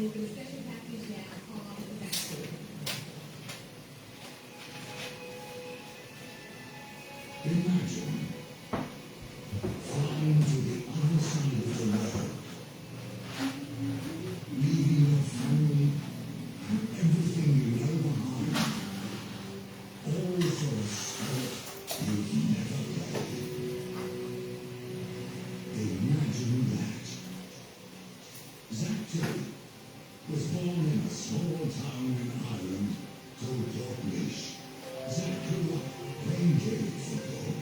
Imagine flying to the other side of the world, leaving your family and everything you know behind, all for a sport you've never played. Imagine that. Zach Tilly was born in a small town in Ireland called Portlaoise. Zach grew up playing gaelic football.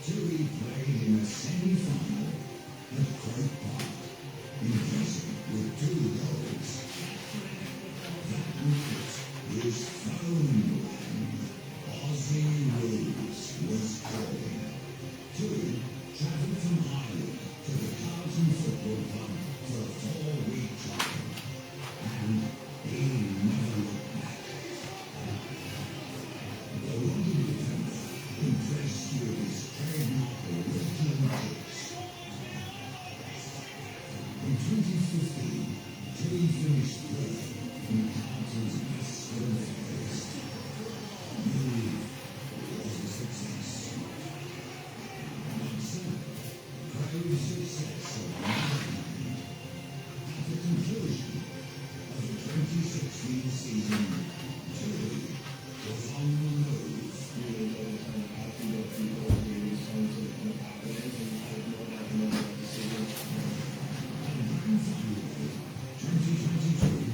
Tilly played in a semi-final at Croke Park, impressing with 2 goals. That night, his phone rang. Aussie Rose was calling. Tilly travelled from Ireland to the Carlton Football Club for a 4-week trial, and he never looked back. The London defender impressed with his trademark European kicks. In 2015, Tilly finished 3rd in Carlton's best scoring list. He was a success. But Zach craved success of another kind. At the conclusion of the 2016 season, Tilly was on the move. And then finally, 2022,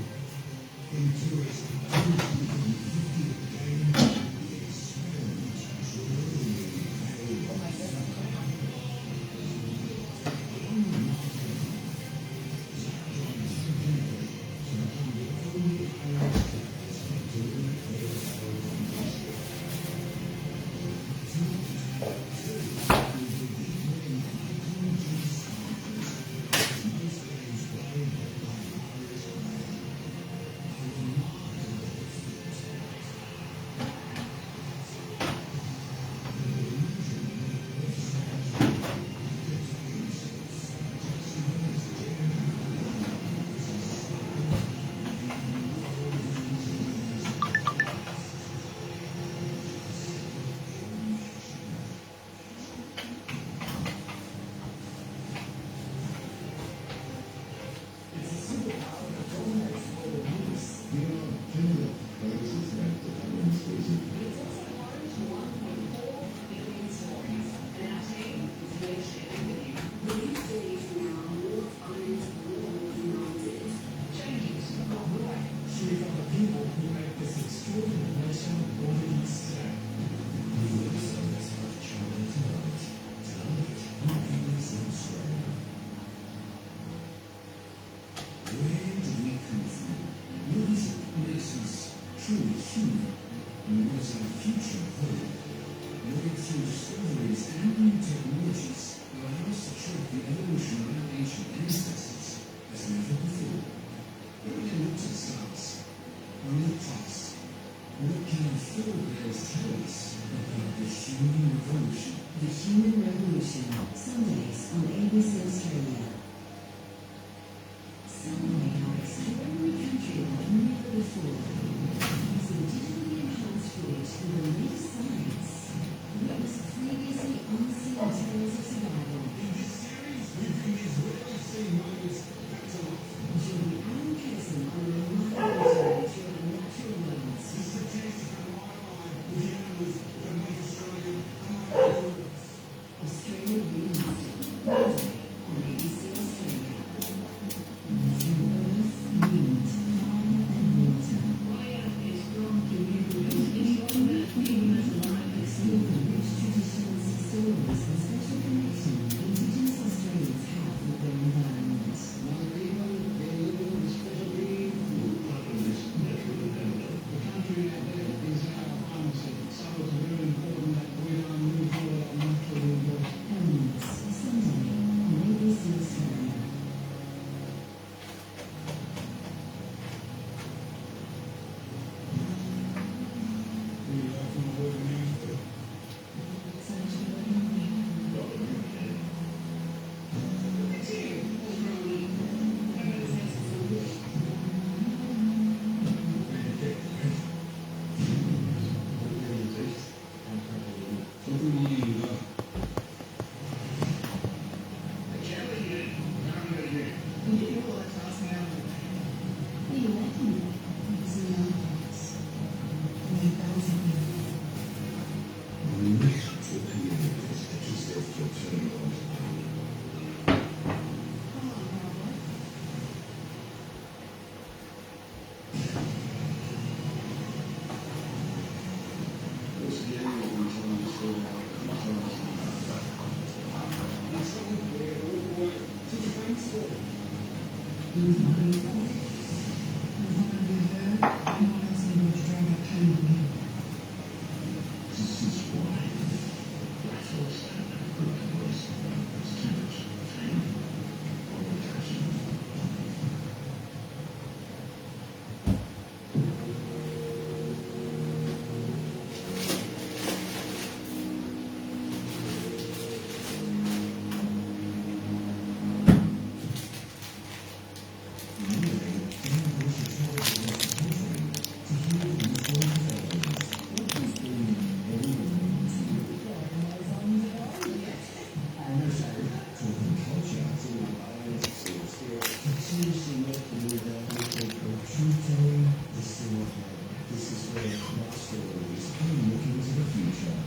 into his 250th game, the experiment truly paid off. Along with Martin Connor, Zach joined Cincinnati to become the only Irish players to win a AFL championship. Tonight, Tilly will be the winning icon to starters, with most games played by an Irish player. A remarkable feat. And imagine if Zach could take himself just as dear as a side Where do we come from? What is it that makes us truly human? And what does our future hold? Breakthrough discoveries and new technologies allow us to track the evolution of our ancient ancestors as never before. What can look to the stars? Or in the past? What can our forebears tell us about the human revolution? The Human Revolution, Sundays on ABC Australia. Celebrate our extraordinary country like never before. Using digitally enhanced footage with the latest science. Witness previously unseen tales of survival. In this series, we bring these rarely seen moments back to life. Join Alan Kesson on a remarkable journey through our natural worlds. This is a chance to come alive with the animals that make Australia a Australia Remastered. Monday on ABC Australia. Earth, wind, fire and water. Explore the rich traditions, stories and special connection Indigenous Australians have with their environment. Elements, Sunday on ABC Australia. Be lucky. It's in your hearts. May bells in you. Unleash your communities that you said your turn on. Come on, Cowboy. He was not being told. He was not going to be heard. No one else needed to drag that cane on him. This is why battles and good wars as tenants obtain or attachment.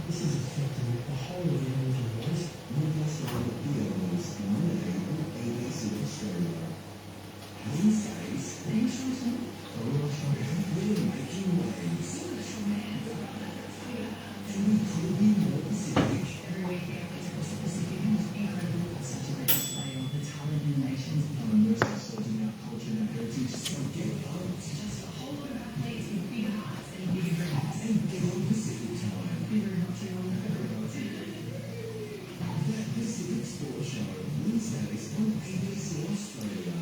This is affecting the whole of the energy voice. Wednesdays, Interesting. we're making waves, Social man. and we could be more Pacific. Every week, Pacific incredible. Such a great display of the talent in nations. Sorting out culture and heritage, so get on Just a whole lot of athletes with big hearts and big dreams. and get on Pacific time. Be very much your That Pacific Sports Show, Wednesdays on ABC Australia.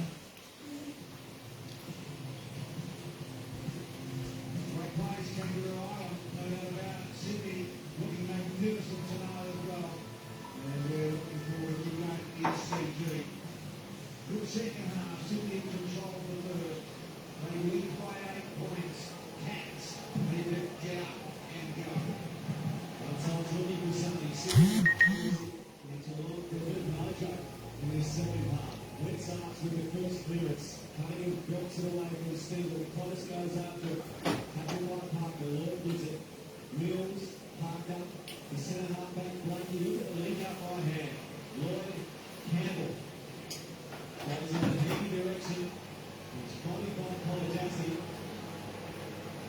Great players came to their island, no doubt about it. Sydney looking magnificent tonight as well. And we're looking forward to that ECG. Good second half, Sydney in control of the third. They lead by 8 points. Cats need to get up and go. Well, so it's looking for something. Sydney needs to look for a bit of mojo in this second half. Let's ask with the first clearance. Cutting belts it away from Steele. Connors goes after Captain White Parker. Lloyd gives it. Mills, Parker, the centre halfback, Blakey. Look at the link up right hand. Lloyd, Campbell. Goes in the heavy direction. It's spotted by Polidassi.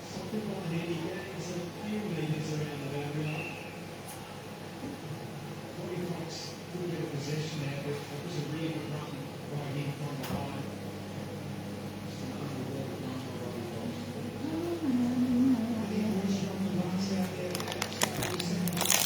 Something right hand. He gains a few metres around the boundary line. Bobby Fox, a little bit of possession there, but it was a really good run right in from behind. Just an underwater run by Bobby Fox. Any pressure on the bus out there? That's the second half.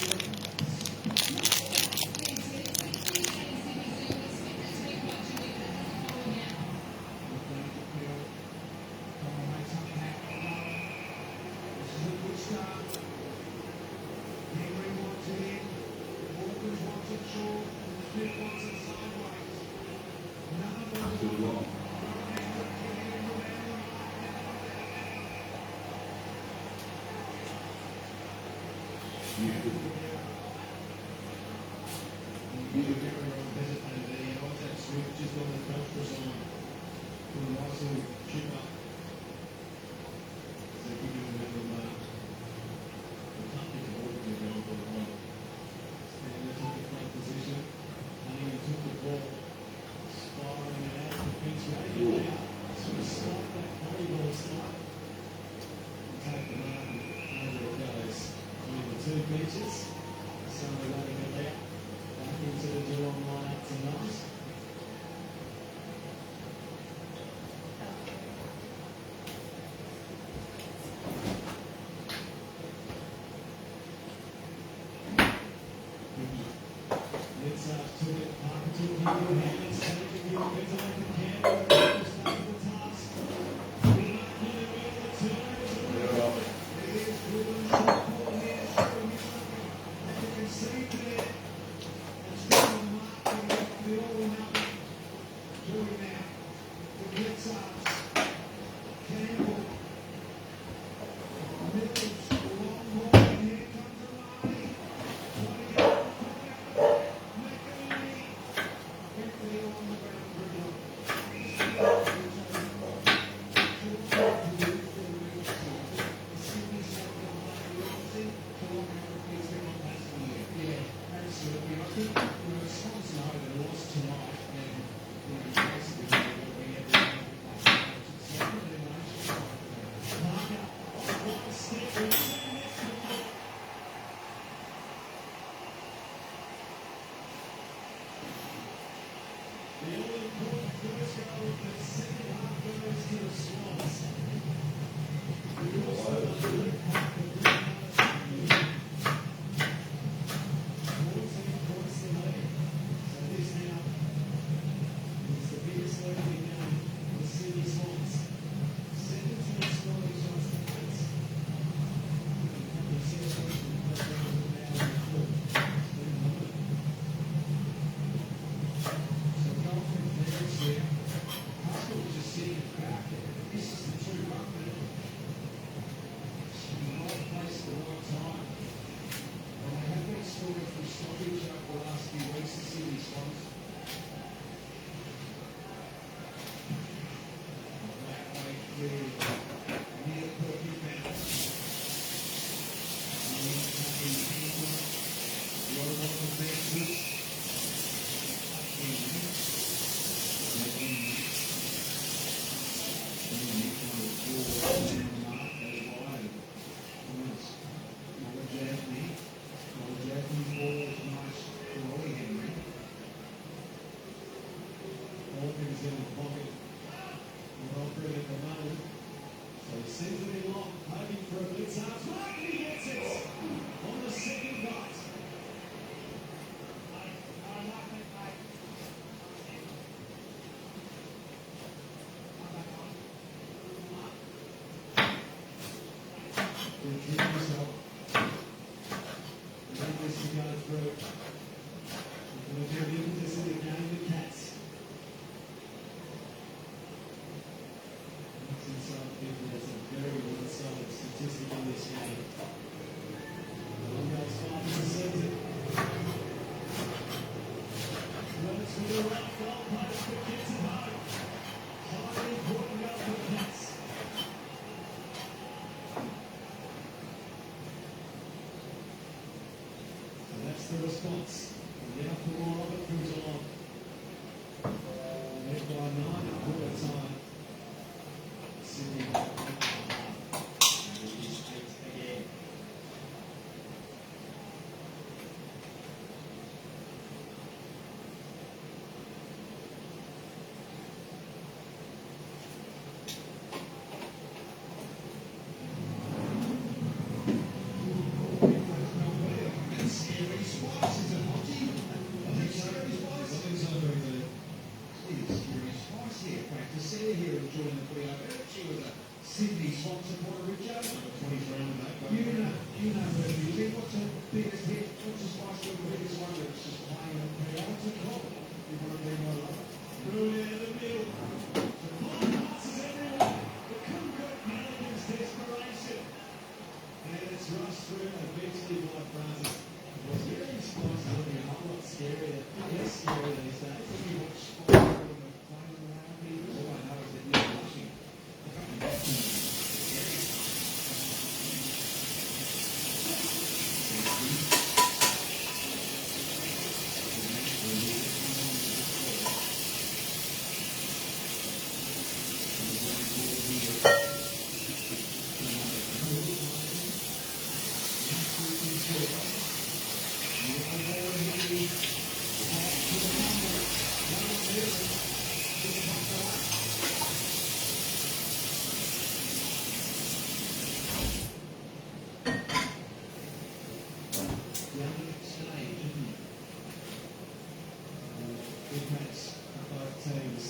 Just on the coast for someone who wants to chip up. So if you can remember the company to hold the ground for the ball. Stanley took the front position. Honeyman took the ball. Sparring it out. Defense ready out. Sort of stop that volleyball start. Take the mark and over it goes. Between the two benches. Some are running it out. Back into the Geelong lineup tonight. It's to it, Parker to it, hands, taking the offense away from Campbell, just back to the task. It is good and short ball here, showing his looking. As you can see there, that's good on mark, the all or nothing. Doing now, the Blitzards, Campbell, Mills, long ball, and here comes Amani. Trying to get McElhinney. Quickly on the ground, Brilliant. The all-important first goal of the second half goes to the Swans. We also got Luke Parker, 14 points to lead. So this now is the biggest lead in the game for the Sydney Swans. 17 scoring shots to points. The six points from the first round of the hour and four. So Dolphin there's here. Pascal was just sitting at the back. This is the true ruckman. In the right place at the right time. And they have been scoring from stoppage over the last few weeks, the Sydney Swans. That way clear. Near perfect bounce. And then taking the angle. Low on the benches. On the second night. Keep yourself. Take this to go through. We're going to do the impetus of the game, the Cats. That's inside people. There's a very good solid statistic in this game. One goes 5 in the season. Roberts with a right goal post, but gets it home. Highly important goal for the Cats. And that's the response. And now Paul Robert comes along. Led by 9 at quarter time. Sydney. And it is 8 again. Scary Spice, is it hockey? I think Scary Spice. I think so, very good. It's Scary Spice here, practice here, enjoying the footy. I heard she was a Sydney Swan supporter, Richard. Number 23 on that. You know her music. What's her biggest hit? What's the Spice the biggest one that's just playing on piano? What's it called? You want to be my lover? Brilliant in the middle. The ball passes everywhere. The Cougars Pelicans desperation. And it's rushed through eventually by Francis. It was very Spice looking a whole lot scarier. Less scary these days. When you watch Spice when they're playing around people, all I know is that you're watching. Big match for both teams.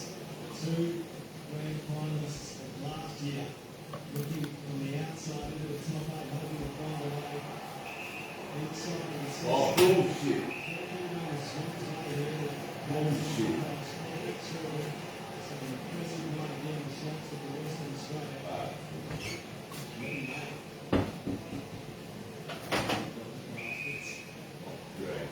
Two grand finalists of last year, looking from the outside into the top eight, hoping to find a way inside of the season. Oh, bullshit. Bullshit. Some impressive one again, the shots for the Western Australia. Really made. Great.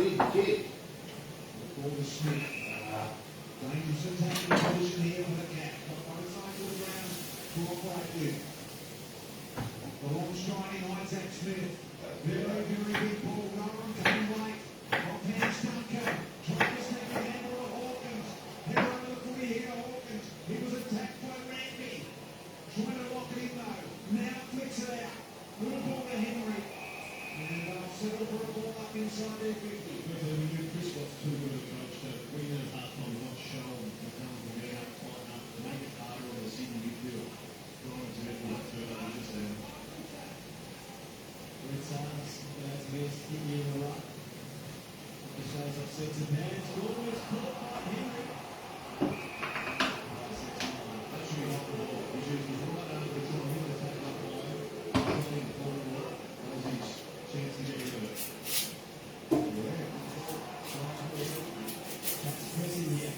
Kid. Gordon Smith. Dangerous attacking position here with a gap. Got one side to the ground to operate with. The long striding Isaac Smith. Very big ball. Durham coming late. Off hands Duncan. Trying to take the handle of Hawkins. Here under the footy here, Hawkins. He was attacked by Randy. Trying to lock it in though. Now flicks it out. Little ball to Henry. And they'll settle for a ball up inside their 50. Because we knew Chris was too good a coach that we knew half-time not shown the talent to get out quite enough to make it harder on the Sydney midfield. Trying to get that further just there. Red Sox, that's missed, keep me in the rock. The shows up six advantage, Gordon is caught by Henry. That should be off the ball. He's usually right under the top, him to take it up below. Playing forward, that was his chance to get rid of it. That's pressing here.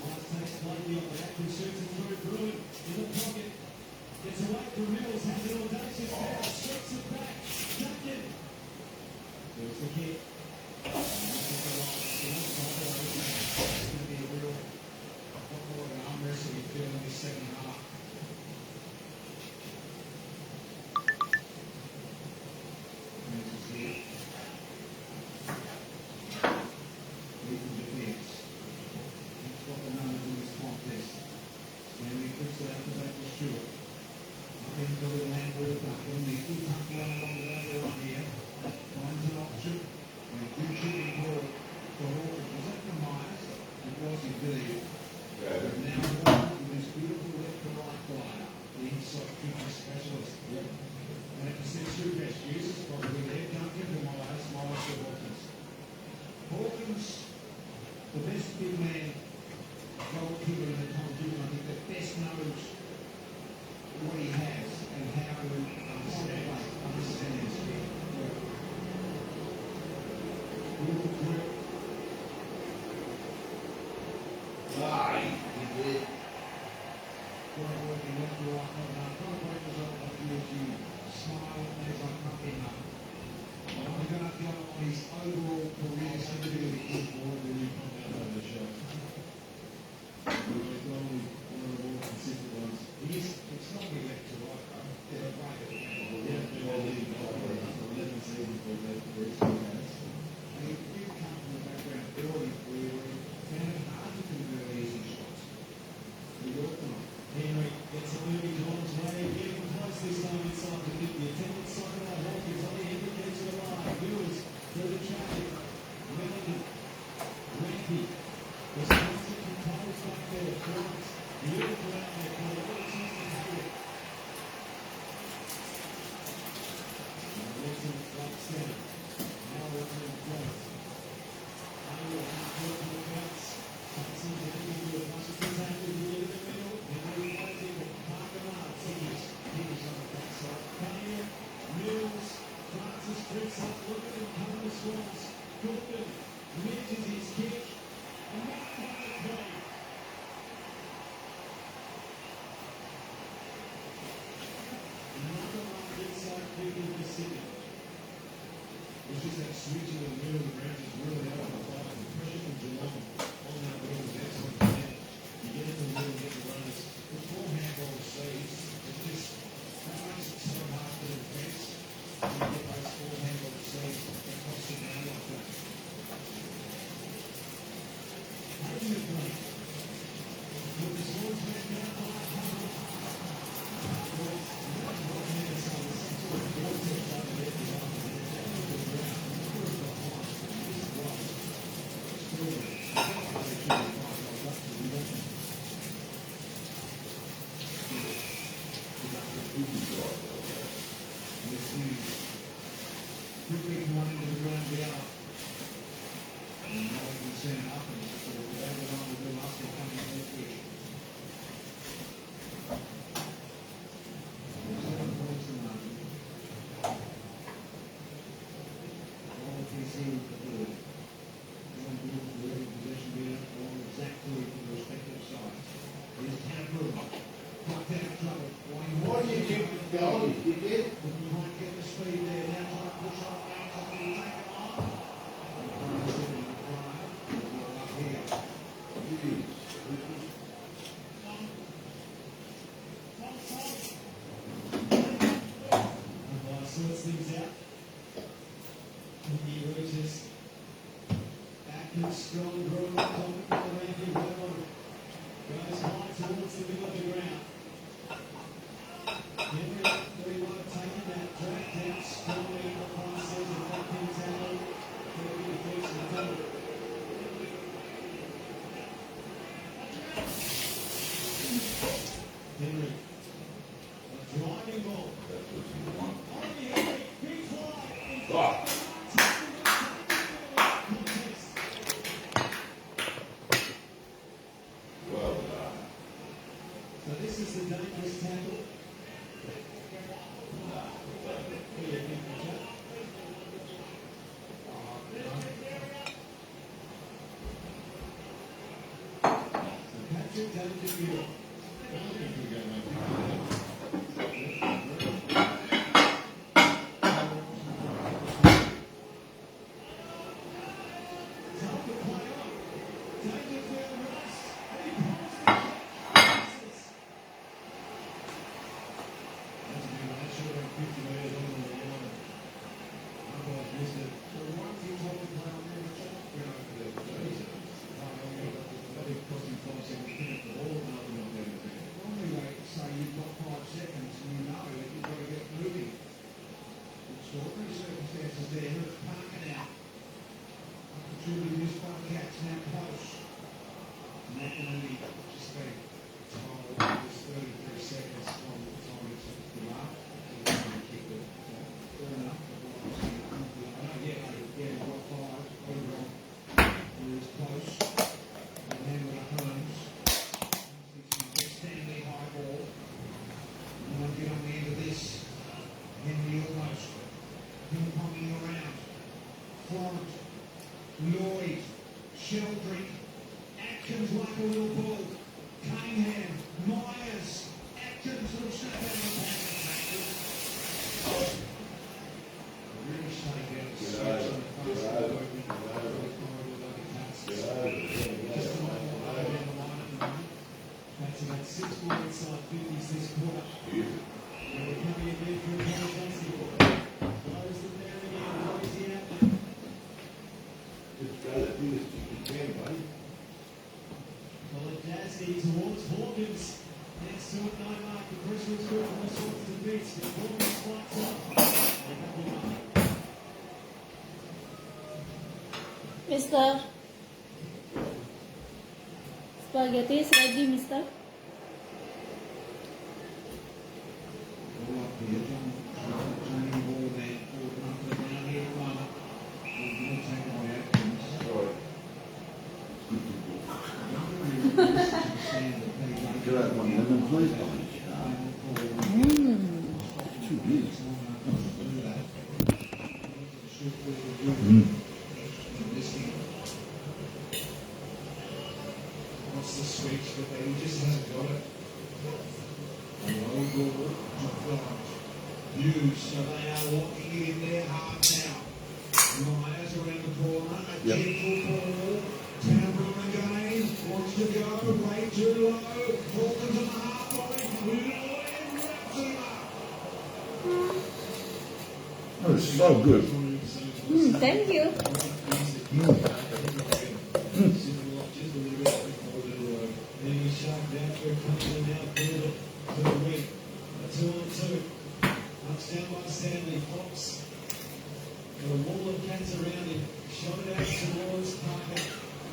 Last takes slightly off the back, shoots it through, Bruin in the pocket. Gets away from Mills, has it audacious pass, strikes it back. Duncan. There's the kick. It's going to be a real lot more of an arm wrestle you feel in this second half. Francis here. Leading defence. He's got the numbers in this contest. Stanley puts it out the back to Stewart. Nothing to the handball, Duncan. He's still tucked one along the other one here. Finds an option. And a good shooting ball for Hawkins. Was that from Myers? It was indeed. But now Hawkins with his beautiful left to right glider. The inside kicking specialist. And at the 6-2 best uses, probably there. Duncan to Myers, Myers to Hawkins. Hawkins, the best big man goalkeeper in the competition, I think that best knows what he has and how to understand his game. He did. Working left to right, not break us up like you smile as I come in. I'm going to go on his overall career, so to do it is more than you come out of the show. We're probably one of the more consistent ones. It's not me left to right, though. They're right at the end. Yeah, they're all leading off for 11 seasons for that career. I mean, you come from the background early where you found it hard to convert easy shots. You worked on it. Henry gets a moving towards way, getting close this time inside the 50. Attendant side of Hawkins on the Henry gets it alive. Mills through the traffic. Melody. Ranky. There's constant controls back there. Cross. Beautiful out there. Can the other teams to have it? Wilson drops down. Now Wilson drops. Taylor half court to the bounce. Thompson down into it. Once it's attacking, we get in the middle. Henry plays it. Parker up. Higgins. Higgins on the backside. Payne. Mills. Francis drifts up. Look at him coming to Swans. Gordon. Mitches his kick. And that's the play. Another one inside kicking for Sydney. It's just that switching in the middle of the ground is really helpful. The pressure from Geelong on that ball is excellent. You get it to the middle, get the runners. The ball handball sees, it's just, that makes it so hard to defense. When you get those ball handball sees, it costs you money like that. Having the play. With the Swans back down by Quickly one into the ground down. And no one can send up and so they went on to do us and come in there quick. 7 points to none. All PC with the third. John Gould for the possession here, along with Zach Tui for the respective sides. Here's Canberra. Knocked out of trouble. What do you think of going? You did? But you might get the speed there. Now trying to push up, now trying to take it on. strong groove. Tom Rankin goes high towards the middle of the ground. Henry, 31, taking that track down strongly in the process of that mentality. Going to be the first to come. Henry, a driving ball. That's what you want. On the Henry, big fly. Ah. Well done. So this is the dangerous tackle. So Patrick Dangerfield. Time to play on. Dangerfield runs. And he passes. That's a good one. Should have been 50 metres on the line. Otherwise, missed it. So one team told to play on there, Richard. Went over the 30 seconds. That would cost him 5 seconds to finish the ball. Nothing like that in there. Normally they say you've got 5 seconds and you know that you've got to get moving. Extraordinary circumstances there. Look, Parker now. Opportunity missed by Cats, now close. McInerney just been told there's 33 seconds from the time he took the mark. He's going to kick it. Fair enough. Yeah, we've got 5 overall. He was close. And then with Holmes. Stanley high ball. You want to get on the end of this. Henry almost ping-ponging around. Florent, Lloyd, Sheldrick, Atkins like a little ball. Cunningham, Myers, Atkins will shut down the pass. Really shutting down the Get switch over on it. the Get fast over it. forward. Get over it. Get over it. Just a moment down the line at the moment. That's about 6 more inside 50s this quarter. Beautiful. And we're coming in there for a goal basketball. Close them down again. Noisy out now. Just try to do this if you can, buddy. Colin Dasty towards Hawkins. Next to it, no mark. The pressure is good. All sorts of beats. The Hawkins fights up. And that will mark. Mister. Spaghetti is ready, mister. All up here, Johnny ball there, Gordon up and down here at the moment. Gordon will take away Atkins. Sorry. Stand the play. Could I have one lemon, please? Too big. What's the switch, but he just hasn't got it. A low ball to Florent. Hughes, so they are locking it in there hard now. Myers around the corner, a Yep. gentle ball. Tambourine again, wants to go, way too low. Hawkins on the half volley. Lloyd wraps him up. That was so good. Thank you. Then he shoved out for a couple and now pulled it to the wing. A 2-on-2. Knocks down by Stanley. Fox. Got a wall of cats around him. Shot it out towards Parker.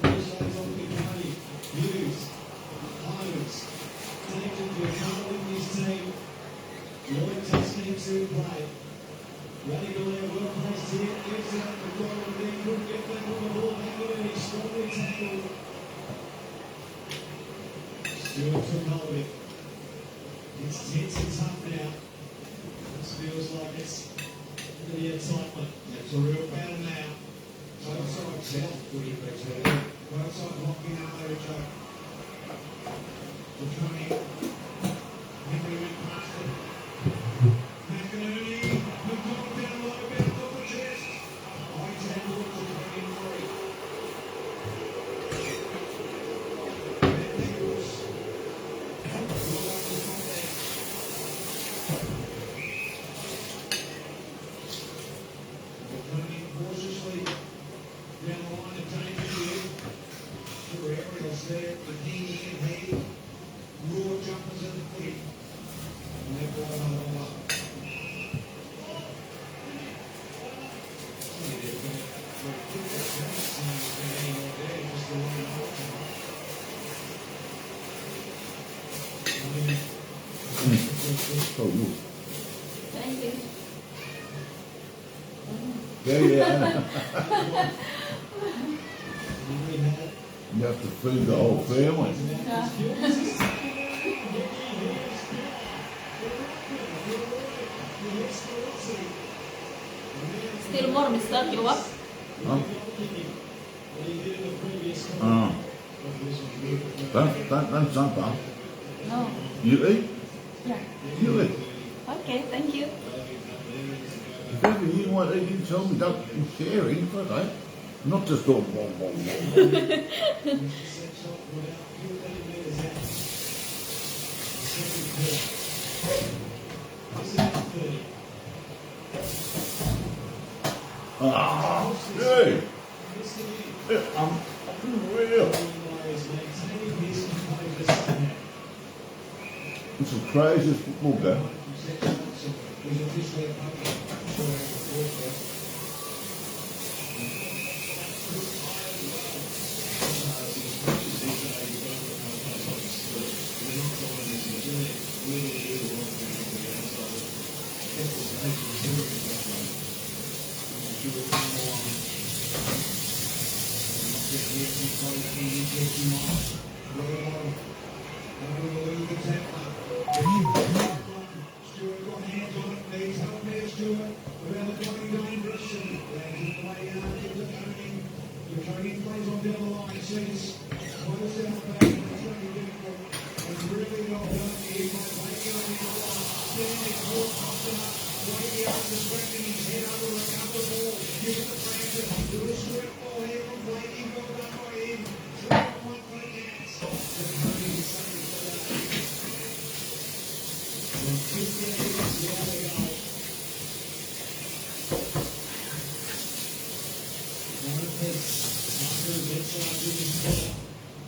Ricochets on Mikani. Hughes. Holmes. Dangerfield controlling his team. Lloyd testing to play. Running around, well placed here. Gives it up the goal and then couldn't get back on the ball. Hanging and he strongly tackled. Stewart took hold of it. It's tense and tough now. This feels like it's going to be a tight one. It's a real battle now. Both sides self-footy, but both sides locking up there, Joe. Laconi. Henry went past it. McInerney. McDonald down low, bound off the chest. White handle to 23. Van Nichols. Well up the front there. Laconi cautiously down the line of danger here. Oh, you. Thank you. Yeah. We had You have to feed the whole family. Yeah. Still more, mister. You what? Huh? Don't jump up. No. You eat? Yeah. You eat. Okay, thank you. If ever you want to eat, you tell me, don't share it, okay? Not just all, Ah, hey! Yeah, I'm real. It's the craziest football game.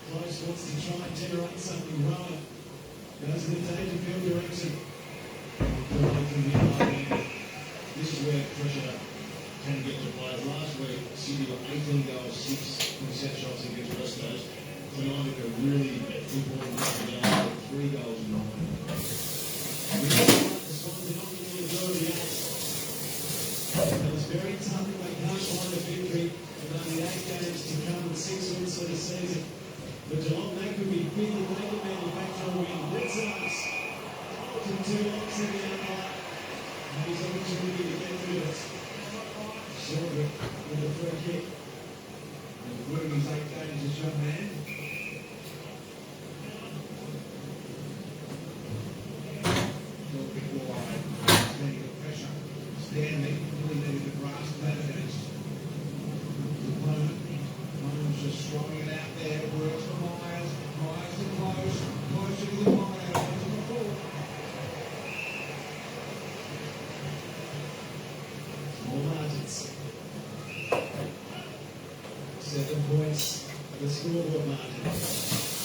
Close wants to try and generate something rather. Goes to the Dangerfield direction. This is where pressure can get to players. Last week, Sydney got 18 goals, 6 set shots against Restos. Tonight, a really important game, 3 goals and 9. It was very tough. They can't find a victory in only 8 games to come and 6 wins for the season. But Geelong, they could be quickly making manufacturer win. Blitzers to 2 locks in the outline. And his opportunity to get through it. Silver with the free kick. And winning his 8 games as young man. A little bit wide, standing the pressure. Stanley really needed to grasp that against the opponent. Holmes just throwing it out there. Works for Myers. Myers to close. Closer to the wide. Out to the full. Small margins. 7 points. The scoreboard margin.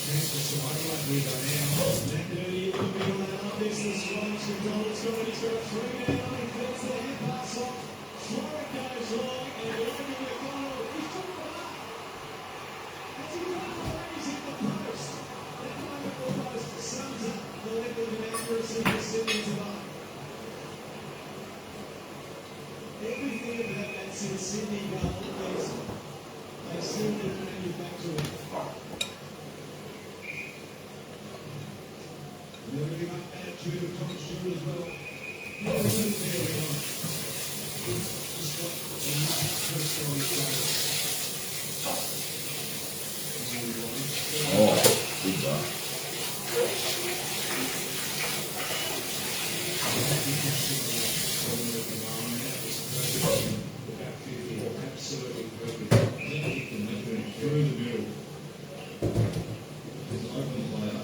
Francis White like we go now. McInerney in the middle and up this is Rogers McDonald's got he's got 3 now. He flips the head pass off. Florek goes long and Logan McDonald. He's took the mark. Has he got the raise in the post? That moment almost sums up the level of accuracy for Sydney tonight. Everything about that Sydney goal is they still didn't manufacture it. Never give up attitude of Tom Stewart as well. There we are. Just got enough pressure on his shoulders. Oh, big guy. Absolutely perfect. He can make it through the middle. He's an open player.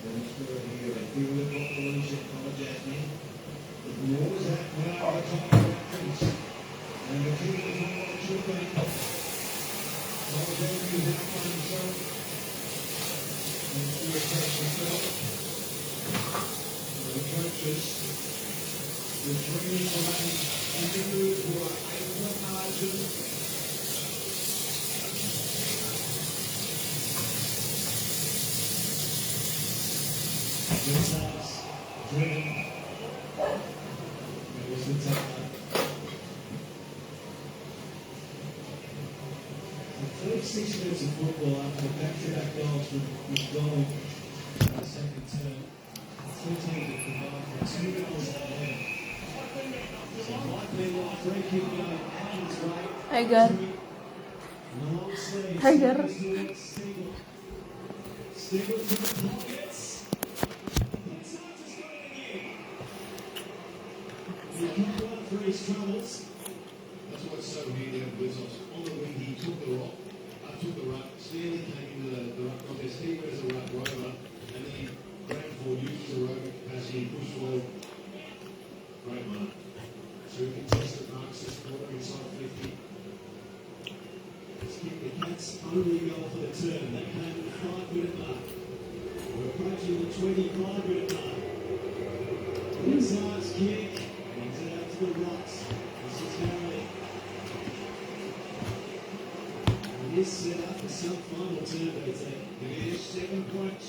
And he's got here a feel it, not police it, not a Jasmine. Ignores that now at the top of that fence. And the key is not what it should be. Well, Jasmine is out by himself. And he attacks himself. And the coaches, the three remaining individuals who are 8-point margin. Driven 6 minutes of football after back-to-back goals from McDonald in the second term. Two teams have combined for 2 goals ahead. So might be a free kick going Adams' way. Tiger. Long sleeve. Tiger. Stigl. Stigl to the pockets. It's not just going in. He can't go for his troubles. That's why it's so weird that Blizzard's on the wing, he took the rock, took the ruck, Stanley came into the ruck contest, he goes the ruck rover, and then Bradford uses the rover capacity, push forward. Great mark. So we can test the marks this quarter inside 50. Let's kick the Cats' only goal for the term. They came at the 5-minute mark. We're approaching the 25-minute mark. Blizzard's kick. Runs it out to the right. This is Harry. And this set up for some final turn, they take. It is 7 points.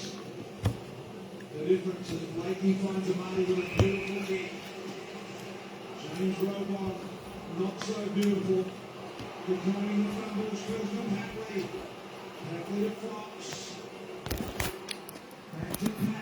The difference is Blakey finds a money with a beautiful kick. James Robot, not so beautiful. Recording the fumbles goes from Hatley. Hatley to Fox. Back to Pat.